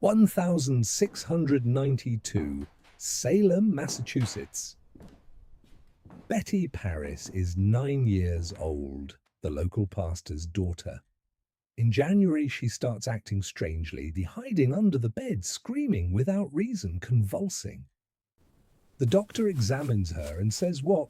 1692, Salem, Massachusetts. Betty Paris is 9 years old, the local pastor's daughter. In January, she starts acting strangely, hiding under the bed, screaming without reason, convulsing. The doctor examines her and says what,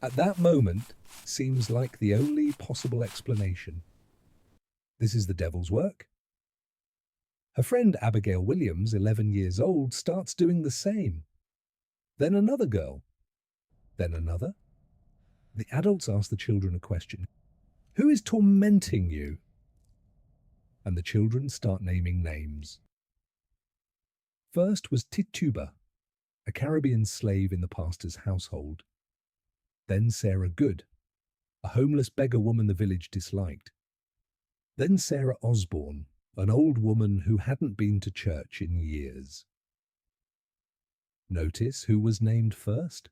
at that moment, seems like the only possible explanation. This is the devil's work. Her friend Abigail Williams, 11 years old, starts doing the same. Then another girl. Then another. The adults ask the children a question. Who is tormenting you? And the children start naming names. First was Tituba, a Caribbean slave in the pastor's household. Then Sarah Good, a homeless beggar woman the village disliked. Then Sarah Osborne, an old woman who hadn't been to church in years. Notice who was named first?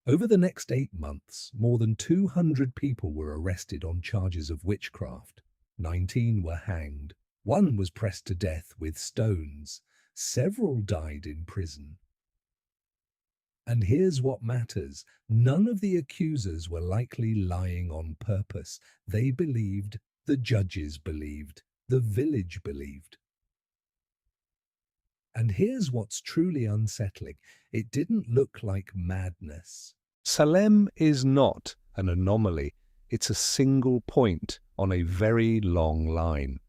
Over the next 8 months, more than 200 people were arrested on charges of witchcraft. 19 were hanged. 1 was pressed to death with stones. Several died in prison. And here's what matters. None of the accusers were likely lying on purpose. They believed, the judges believed, the village believed. And here's what's truly unsettling. It didn't look like madness. Salem is not an anomaly. It's a single point on a very long line.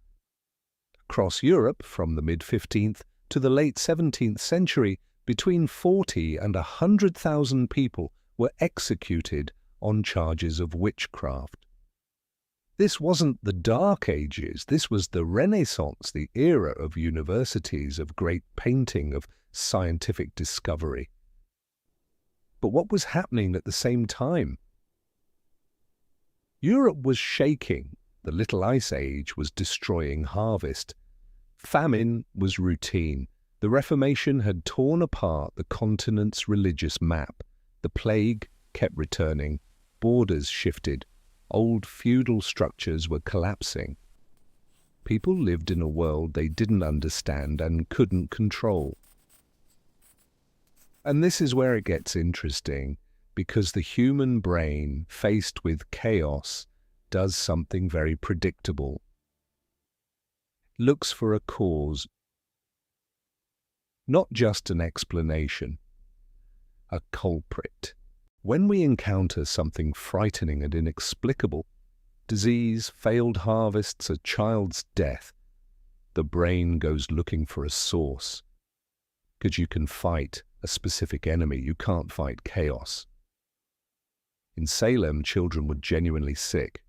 Across Europe, from the mid-15th to the late 17th century, between 40 and 100,000 people were executed on charges of witchcraft. This wasn't the Dark Ages, this was the Renaissance, the era of universities, of great painting, of scientific discovery. But what was happening at the same time? Europe was shaking. The Little Ice Age was destroying harvest. Famine was routine. The Reformation had torn apart the continent's religious map. The plague kept returning. Borders shifted. Old feudal structures were collapsing. People lived in a world they didn't understand and couldn't control. And this is where it gets interesting, because the human brain, faced with chaos, does something very predictable. Looks for a cause, not just an explanation, a culprit. When we encounter something frightening and inexplicable, disease, failed harvests, a child's death, the brain goes looking for a source. Because you can fight a specific enemy, you can't fight chaos. In Salem, children were genuinely sick.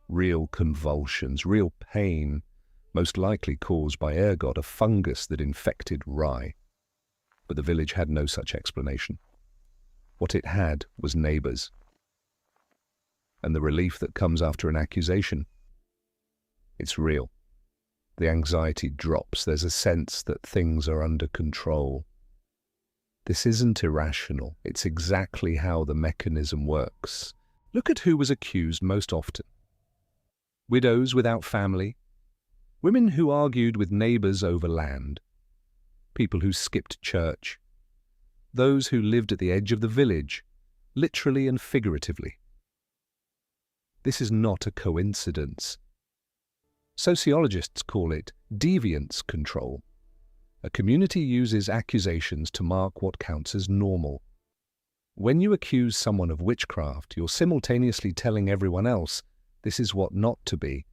Real convulsions, real pain, most likely caused by ergot, a fungus that infected rye. But the village had no such explanation. What it had was neighbors. And the relief that comes after an accusation. It's real. The anxiety drops. There's a sense that things are under control. This isn't irrational. It's exactly how the mechanism works. Look at who was accused most often. Widows without family, women who argued with neighbors over land, people who skipped church, those who lived at the edge of the village, literally and figuratively. This is not a coincidence. Sociologists call it deviance control. A community uses accusations to mark what counts as normal. When you accuse someone of witchcraft, you're simultaneously telling everyone else, this is what not to be.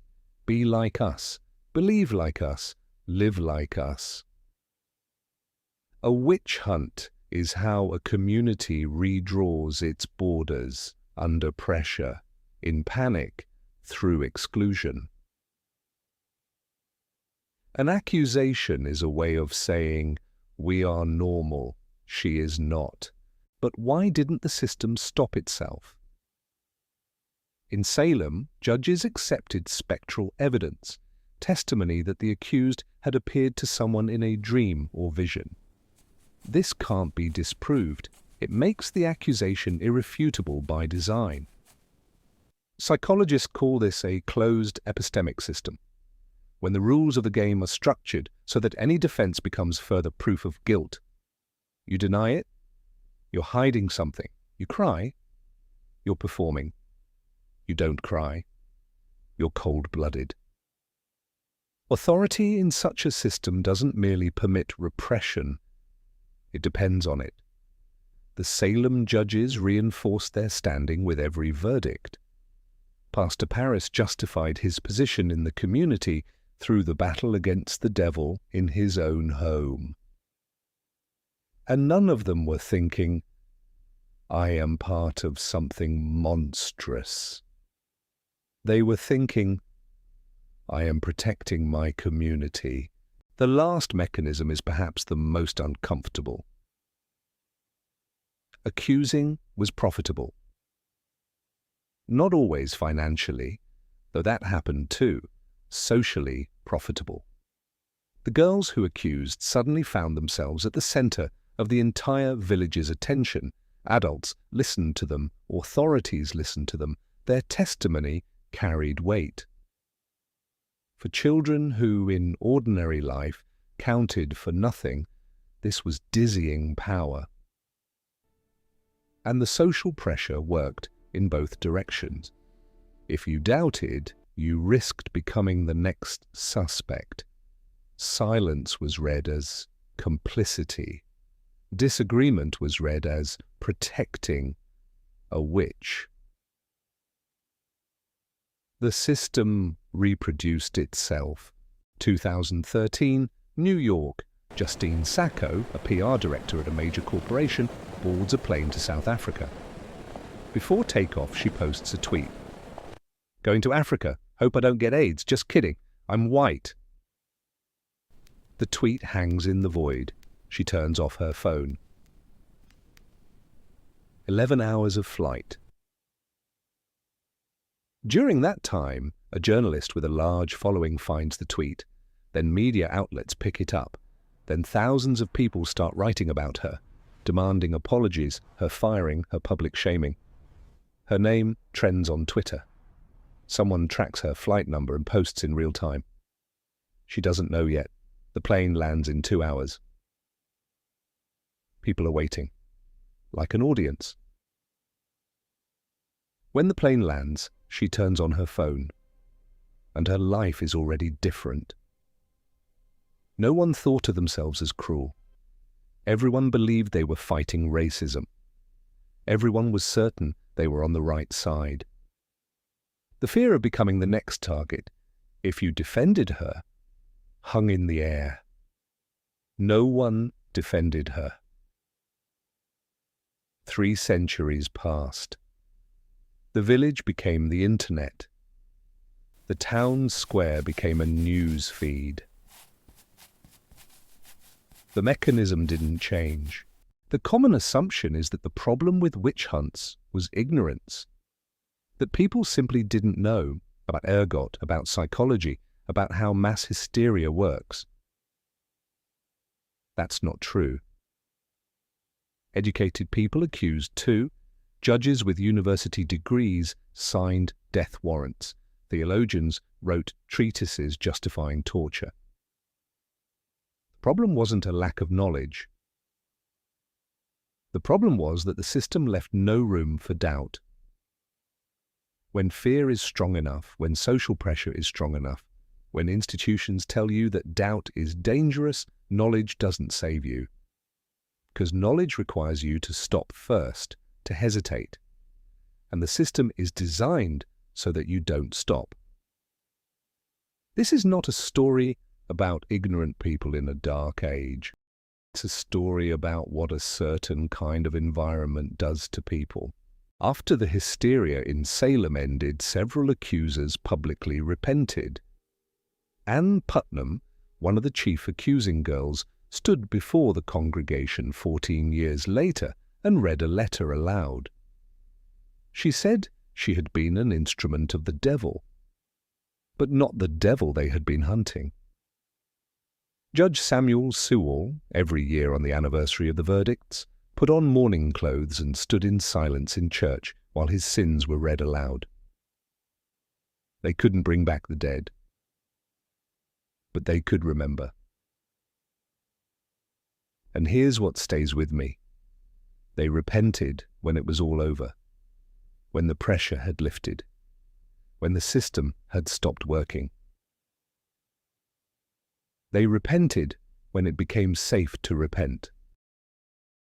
Be like us, believe like us, live like us. A witch hunt is how a community redraws its borders under pressure, in panic, through exclusion. An accusation is a way of saying, we are normal, she is not. But why didn't the system stop itself? In Salem, judges accepted spectral evidence, testimony that the accused had appeared to someone in a dream or vision. This can't be disproved. It makes the accusation irrefutable by design. Psychologists call this a closed epistemic system. when the rules of the game are structured so that any defense becomes further proof of guilt. You deny it, you're hiding something. You cry, you're performing. You don't cry, you're cold-blooded. Authority in such a system doesn't merely permit repression, it depends on it. The Salem judges reinforced their standing with every verdict. Pastor Parris justified his position in the community through the battle against the devil in his own home. And none of them were thinking, I am part of something monstrous. They were thinking, I am protecting my community. The last mechanism is perhaps the most uncomfortable. Accusing was profitable. Not always financially, though that happened too, socially profitable. The girls who accused suddenly found themselves at the center of the entire village's attention. Adults listened to them, authorities listened to them, their testimony carried weight. For children who, in ordinary life, counted for nothing, this was dizzying power. And the social pressure worked in both directions. If you doubted, you risked becoming the next suspect. Silence was read as complicity. Disagreement was read as protecting a witch. The system reproduced itself. 2013, New York. Justine Sacco, a PR director at a major corporation, boards a plane to South Africa. Before takeoff, she posts a tweet. Going to Africa. Hope I don't get AIDS. Just kidding. I'm white. The tweet hangs in the void. She turns off her phone. 11 hours of flight. During that time, a journalist with a large following finds the tweet. Then media outlets pick it up. Then thousands of people start writing about her, demanding apologies, her firing, her public shaming. Her name trends on Twitter. Someone tracks her flight number and posts in real time. She doesn't know yet. The plane lands in 2 hours. People are waiting, like an audience. When the plane lands, she turns on her phone, and her life is already different. No one thought of themselves as cruel. Everyone believed they were fighting racism. Everyone was certain they were on the right side. The fear of becoming the next target, if you defended her, hung in the air. No one defended her. 3 centuries passed. The village became the internet. The town square became a news feed. The mechanism didn't change. The common assumption is that the problem with witch hunts was ignorance. That people simply didn't know about ergot, about psychology, about how mass hysteria works. That's not true. Educated people accused too. Judges with university degrees signed death warrants. Theologians wrote treatises justifying torture. The problem wasn't a lack of knowledge. The problem was that the system left no room for doubt. When fear is strong enough, when social pressure is strong enough, when institutions tell you that doubt is dangerous, knowledge doesn't save you. Because knowledge requires you to stop first, to hesitate. And the system is designed so that you don't stop. This is not a story about ignorant people in a dark age. It's a story about what a certain kind of environment does to people. After the hysteria in Salem ended, several accusers publicly repented. Ann Putnam, one of the chief accusing girls, stood before the congregation 14 years later and read a letter aloud. She said she had been an instrument of the devil, but not the devil they had been hunting. Judge Samuel Sewall, every year on the anniversary of the verdicts, put on mourning clothes and stood in silence in church while his sins were read aloud. They couldn't bring back the dead. but they could remember. And here's what stays with me. They repented when it was all over, when the pressure had lifted, when the system had stopped working. They repented when it became safe to repent,